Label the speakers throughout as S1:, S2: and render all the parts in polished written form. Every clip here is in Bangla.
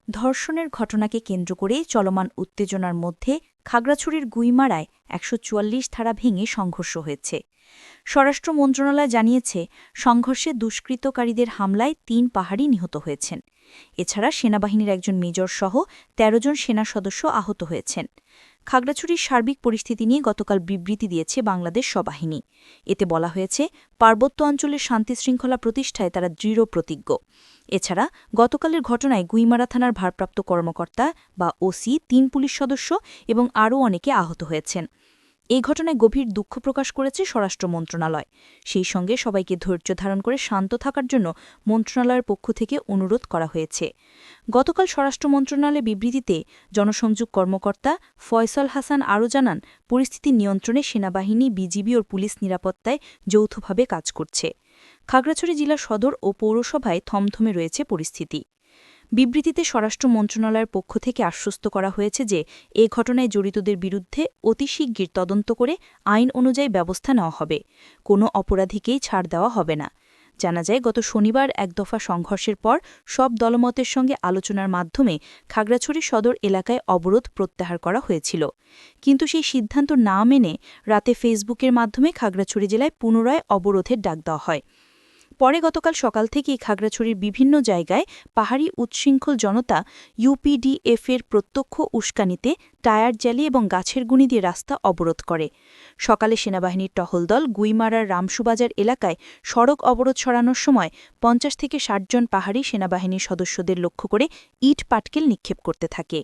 S1: ধর্ষণের ঘটনাকে কেন্দ্র করে চলমান উত্তেজনার মধ্যে খাগড়াছড়ির গুইমারায় ১৪৪ ধারা ভেঙে সংঘর্ষ হয়েছে। স্বরাষ্ট্র মন্ত্রণালয় জানিয়েছে, সংঘর্ষে দুষ্কৃতকারীদের হামলায় ৩ পাহাড়ি নিহত হয়েছেন। এছাড়া সেনাবাহিনীর একজন মেজর সহ ১৩ জন সেনা সদস্য আহত হয়েছেন। খাগড়াছড়ির সার্বিক পরিস্থিতি নিয়ে গতকাল বিবৃতি দিয়েছে বাংলাদেশ সেনাবাহিনী। এতে বলা হয়েছে, পার্বত্য অঞ্চলের শান্তিশৃঙ্খলা প্রতিষ্ঠায় তারা দৃঢ় প্রতিজ্ঞ। এছাড়া গতকালের ঘটনায় গুইমারা থানার ভারপ্রাপ্ত কর্মকর্তা বা ওসি, ৩ পুলিশ সদস্য এবং আরও অনেকে আহত হয়েছেন। এই ঘটনায় গভীর দুঃখ প্রকাশ করেছে স্বরাষ্ট্র মন্ত্রণালয়। সেই সঙ্গে সবাইকে ধৈর্য ধারণ করে শান্ত থাকার জন্য মন্ত্রণালয়ের পক্ষ থেকে অনুরোধ করা হয়েছে। গতকাল স্বরাষ্ট্র মন্ত্রণালয়ের বিবৃতিতে জনসংযোগ কর্মকর্তা ফয়সল হাসান আরও জানান, পরিস্থিতি নিয়ন্ত্রণে সেনাবাহিনী, বিজিবি ও পুলিশ নিরাপত্তায় যৌথভাবে কাজ করছে। খাগড়াছড়ি জেলা সদর ও পৌরসভায় থমথমে রয়েছে পরিস্থিতি। বিবৃতিতে স্বরাষ্ট্র মন্ত্রণালয়ের পক্ষ থেকে আশ্বস্ত করা হয়েছে যে, এ ঘটনায় জড়িতদের বিরুদ্ধে অতি শিগগির তদন্ত করে আইন অনুযায়ী ব্যবস্থা নেওয়া হবে। কোনো অপরাধীকেই ছাড় দেওয়া হবে না। জানা যায়, গত শনিবার এক দফা সংঘর্ষের পর সব দলমতের সঙ্গে আলোচনার মাধ্যমে খাগড়াছড়ি সদর এলাকায় অবরোধ প্রত্যাহার করা হয়েছিল। কিন্তু সেই সিদ্ধান্ত না মেনে রাতে ফেসবুকের মাধ্যমে খাগড়াছড়ি জেলায় পুনরায় অবরোধের ডাক দেওয়া হয়। পরে গতকাল সকাল থেকেই খাগড়াছড়ির বিভিন্ন জায়গায় পাহাড়ি উচ্ছৃঙ্খল জনতা ইউপিডিএফের প্রত্যক্ষ উস্কানিতে টায়ার জ্বালিয়ে এবং গাছের গুঁড়ি দিয়ে রাস্তা অবরোধ করে। সকালে সেনাবাহিনীর টহল দল গুইমারার রামসুবাজার এলাকায় সড়ক অবরোধ সরানোর সময় ৫০ থেকে ৬০ জন পাহাড়ি সেনাবাহিনীর সদস্যদের লক্ষ্য করে ইট পাটকেল নিক্ষেপ করতে থাকে।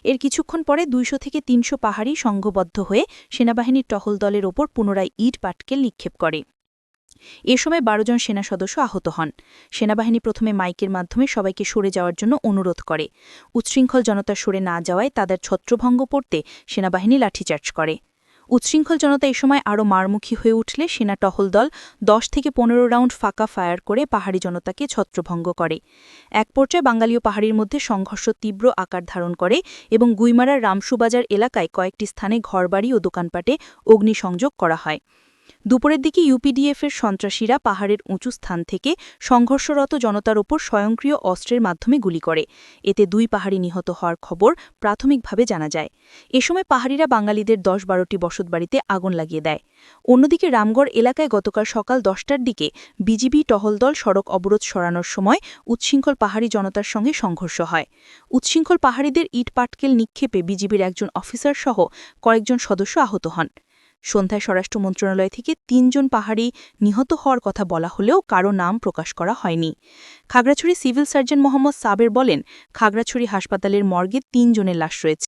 S1: এর কিছুক্ষণ পরে ২০০ থেকে ৩০০ পাহাড়ি সংঘবদ্ধ হয়ে সেনাবাহিনীর টহল দলের ওপর পুনরায় ইট পাটকেল নিক্ষেপ করে। এ সময় ১২ জন সেনা সদস্য আহত হন। সেনাবাহিনী প্রথমে মাইকের মাধ্যমে সবাইকে সরে যাওয়ার জন্য অনুরোধ করে। উচ্ছৃঙ্খল জনতা সরে না যাওয়ায় তাদের ছত্রভঙ্গ করতে সেনাবাহিনী লাঠিচার্জ করে। উচ্ছৃঙ্খল জনতা এ সময় আরও মারমুখী হয়ে উঠলে সেনা টহল দল ১০ থেকে ১৫ রাউন্ড ফাঁকা ফায়ার করে পাহাড়ি জনতাকে ছত্রভঙ্গ করে। এক পর্যায়ে বাঙালি ও পাহাড়ির মধ্যে সংঘর্ষ তীব্র আকার ধারণ করে এবং গুইমারার রামসুবাজার এলাকায় কয়েকটি স্থানে ঘরবাড়ি ও দোকানপাটে অগ্নিসংযোগ করা হয়। দুপুরের দিকে ইউপিডিএফের সন্ত্রাসীরা পাহাড়ের উঁচু স্থান থেকে সংঘর্ষরত জনতার ওপর স্বয়ংক্রিয় অস্ত্রের মাধ্যমে গুলি করে। এতে ২ পাহাড়ি নিহত হওয়ার খবর প্রাথমিকভাবে জানা যায়। এ সময় পাহাড়িরা বাঙালিদের ১০-১২টি বসতবাড়িতে আগুন লাগিয়ে দেয়। অন্যদিকে রামগড় এলাকায় গতকাল সকাল ১০টার দিকে বিজিবি টহল দল সড়ক অবরোধ সরানোর সময় উচ্ছৃঙ্খল পাহাড়ি জনতার সঙ্গে সংঘর্ষ হয়। উচ্ছৃঙ্খল পাহাড়িদের ইট পাটকেল নিক্ষেপে বিজিবির একজন অফিসার সহ কয়েকজন সদস্য আহত হন। সন্ধ্যায় স্বরাষ্ট্র মন্ত্রণালয় থেকে ৩ জন পাহাড়ি নিহত হওয়ার কথা বলা হলেও কারও নাম প্রকাশ করা হয়নি। খাগড়াছড়ি সিভিল সার্জন মোহাম্মদ সাবের বলেন, খাগড়াছড়ি হাসপাতালের মর্গে ৩ জনের লাশ রয়েছে।